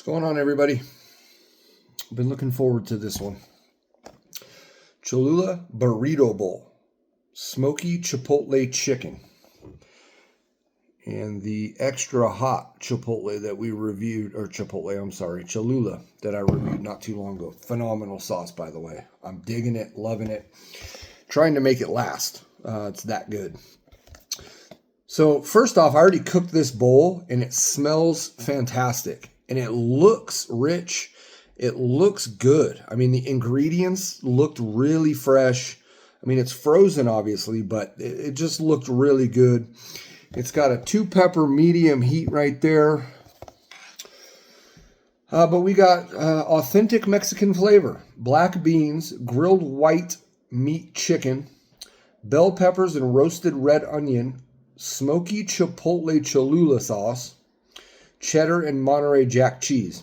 Going on, everybody? I've been looking forward to this one. Cholula Burrito Bowl, Smoky Chipotle Chicken, and the extra hot Chipotle that we reviewed, or Cholula that I reviewed not too long ago. Phenomenal sauce, by the way. I'm digging it, loving it, trying to make it last. It's that good. So first off, I already cooked this bowl, and it smells fantastic, and it looks rich. It looks good. I mean, the ingredients looked really fresh. I mean, it's frozen, obviously, but it just looked really good. It's got a 2-pepper medium heat right there. But we got authentic Mexican flavor. Black beans, grilled white meat chicken, bell peppers and roasted red onion, smoky chipotle Cholula sauce, cheddar and Monterey Jack cheese.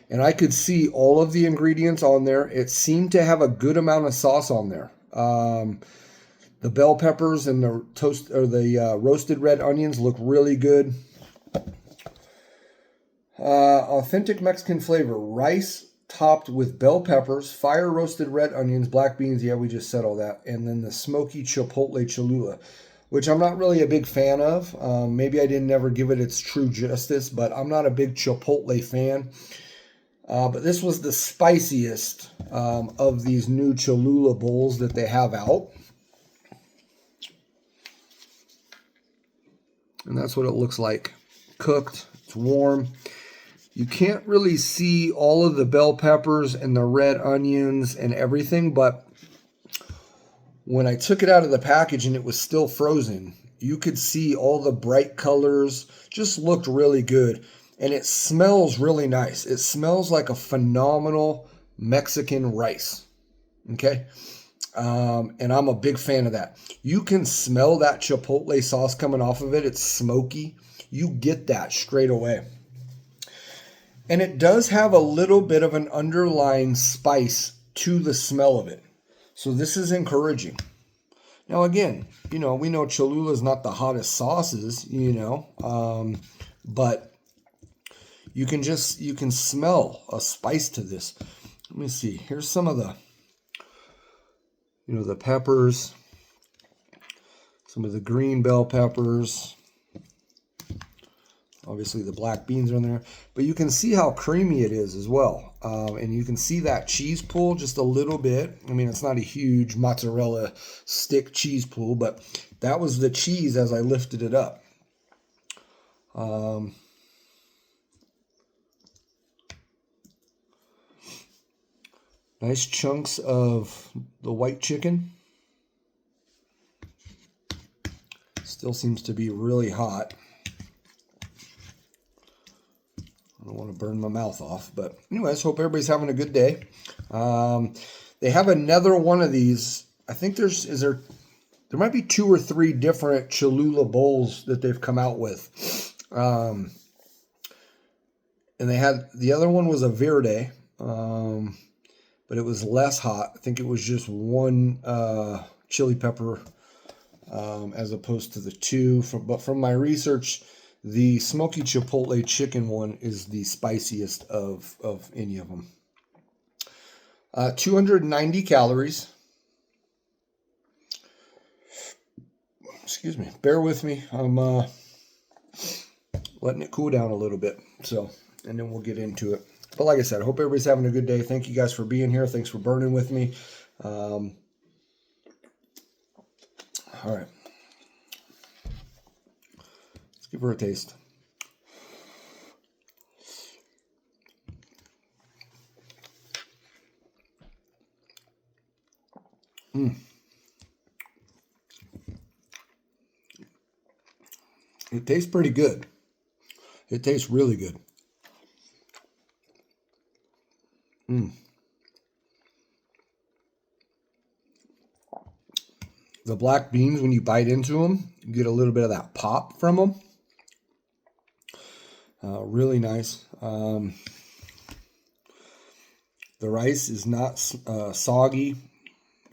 And I could see all of the ingredients on there. It seemed to have a good amount of sauce on there. The bell peppers and the roasted red onions look really good. Authentic Mexican flavor. Rice topped with bell peppers, fire roasted red onions, black beans. Yeah, we just said all that. And then the smoky chipotle Cholula, which I'm not really a big fan of. Maybe I didn't ever give it its true justice, but I'm not a big Chipotle fan. But this was the spiciest of these new Cholula bowls that they have out. And that's what it looks like. Cooked. It's warm. You can't really see all of the bell peppers and the red onions and everything, but when I took it out of the package and it was still frozen, you could see all the bright colors. Just looked really good. And it smells really nice. It smells like a phenomenal Mexican rice. Okay? And I'm a big fan of that. You can smell that chipotle sauce coming off of it. It's smoky. You get that straight away. And it does have a little bit of an underlying spice to the smell of it. So this is encouraging. Now again, we know Cholula is not the hottest sauces, but you can smell a spice to this. Let me see. Here's some of the, the peppers, some of the green bell peppers. Obviously, the black beans are in there. But you can see how creamy it is as well. And you can see that cheese pool just a little bit. I mean, it's not a huge mozzarella stick cheese pool, but that was the cheese as I lifted it up. Nice chunks of the white chicken. Still seems to be really hot. I don't want to burn my mouth off, but anyways, hope everybody's having a good day. They have another one of these. I think there might be 2 or 3 different Cholula bowls that they've come out with. And they had, the other one was a verde, but it was less hot. I think it was just 1 chili pepper as opposed to the 2. But from my research, the smoky chipotle chicken one is the spiciest of any of them. 290 calories. Excuse me. Bear with me. I'm letting it cool down a little bit. And then we'll get into it. But like I said, I hope everybody's having a good day. Thank you guys for being here. Thanks for burning with me. All right. Let's give her a taste. It tastes pretty good. It tastes really good. The black beans, when you bite into them, you get a little bit of that pop from them. Really nice. The rice is not soggy.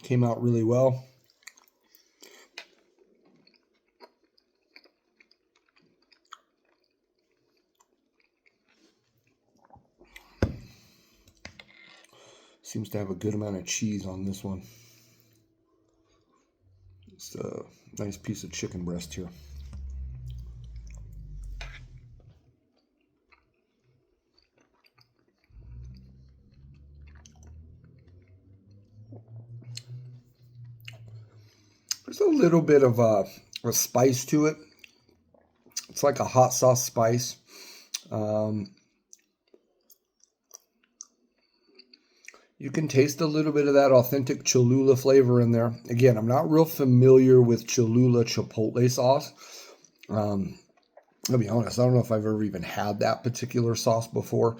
Came out really well. Seems to have a good amount of cheese on this one. It's a nice piece of chicken breast here. There's a little bit of a spice to it. It's like a hot sauce spice. You can taste a little bit of that authentic Cholula flavor in there. Again, I'm not real familiar with Cholula Chipotle sauce. I'll be honest, I don't know if I've ever even had that particular sauce before.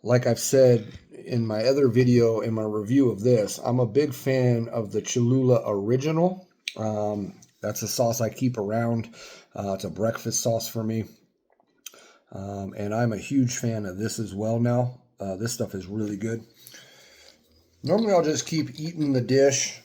Like I've said in my other video, in my review of this, I'm a big fan of the Cholula Original. That's a sauce I keep around. It's a breakfast sauce for me. And I'm a huge fan of this as well now. This stuff is really good. Normally I'll just keep eating the dish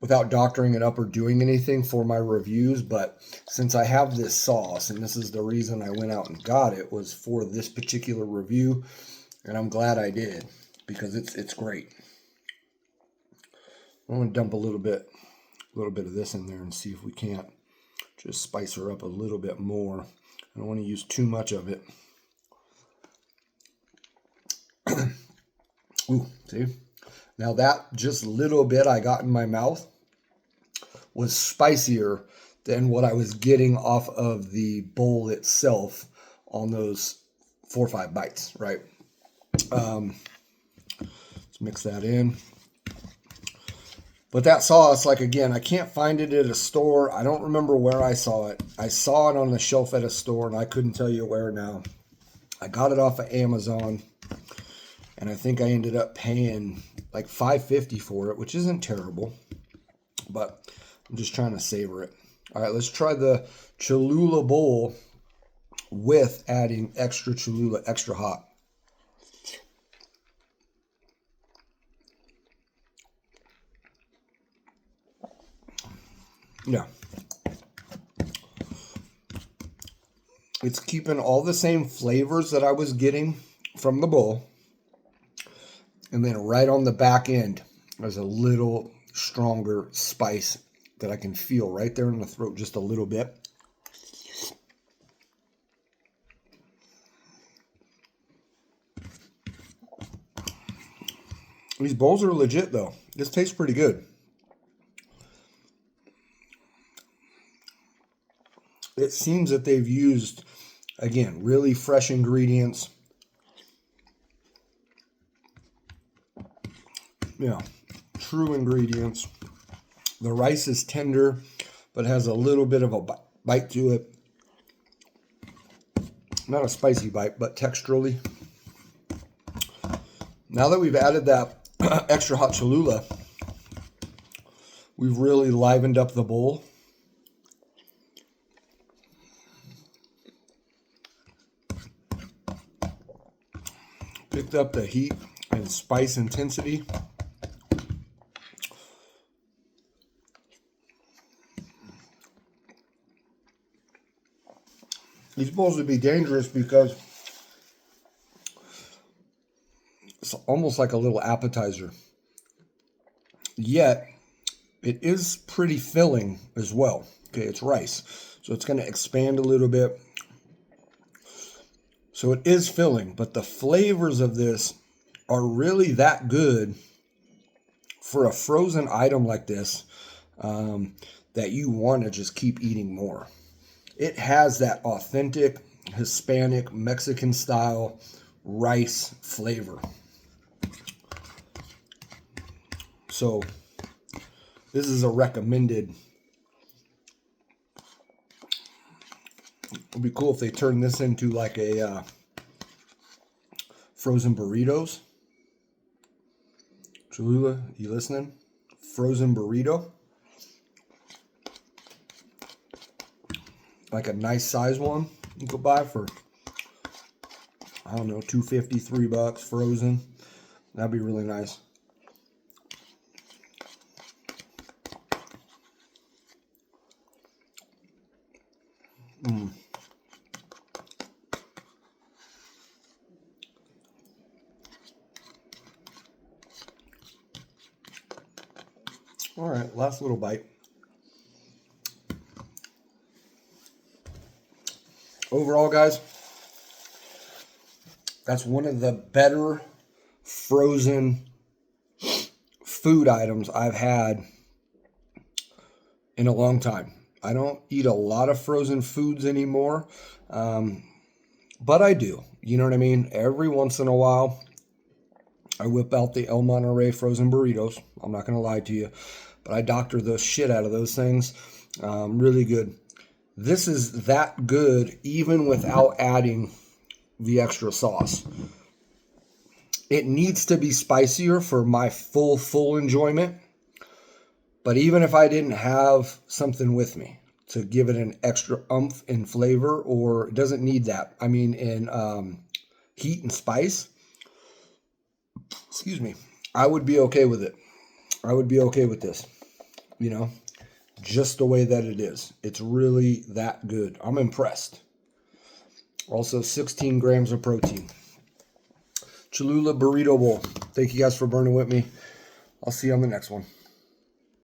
without doctoring it up or doing anything for my reviews, but since I have this sauce, and this is the reason I went out and got it, was for this particular review, and I'm glad I did, because it's great. I'm going to dump a little bit of this in there and see if we can't just spice her up a little bit more. I don't want to use too much of it. Ooh, see? Now that just little bit I got in my mouth was spicier than what I was getting off of the bowl itself on those 4 or 5 bites, right? Let's mix that in. But that sauce, like again, I can't find it at a store. I don't remember where I saw it. I saw it on the shelf at a store, and I couldn't tell you where now. I got it off of Amazon. And I think I ended up paying like $5.50 for it, which isn't terrible, but I'm just trying to savor it. All right, let's try the Cholula bowl with adding extra Cholula, extra hot. Yeah. It's keeping all the same flavors that I was getting from the bowl. And then right on the back end, there's a little stronger spice that I can feel right there in the throat just a little bit. These bowls are legit though. This tastes pretty good. It seems that they've used, again, really fresh ingredients. Yeah, true ingredients. The rice is tender, but has a little bit of a bite to it. Not a spicy bite, but texturally. Now that we've added that extra hot Cholula, we've really livened up the bowl. Picked up the heat and spice intensity. These bowls would be dangerous because it's almost like a little appetizer. Yet, it is pretty filling as well. Okay, it's rice. So it's going to expand a little bit. So it is filling, but the flavors of this are really that good for a frozen item like this that you want to just keep eating more. It has that authentic Hispanic Mexican style rice flavor. So this is a recommended. It'd be cool if they turned this into like a frozen burritos. Cholula, you listening? Frozen burrito. Like a nice size one you could buy for, I don't know, $2.50, $3 frozen. That'd be really nice. All right, last little bite. Overall, guys, that's one of the better frozen food items I've had in a long time. I don't eat a lot of frozen foods anymore, but I do. You know what I mean? Every once in a while, I whip out the El Monterey frozen burritos. I'm not going to lie to you, but I doctor the shit out of those things. Really good. This is that good even without adding the extra sauce. It needs to be spicier for my full enjoyment. But even if I didn't have something with me to give it an extra oomph in flavor, or it doesn't need that, I mean in heat and spice, excuse me, I would be okay with it. I would be okay with this, you know, just the way that it is. It's really that good. I'm impressed. Also 16 grams of protein. Cholula Burrito Bowl. Thank you guys for burning with me. I'll see you on the next one.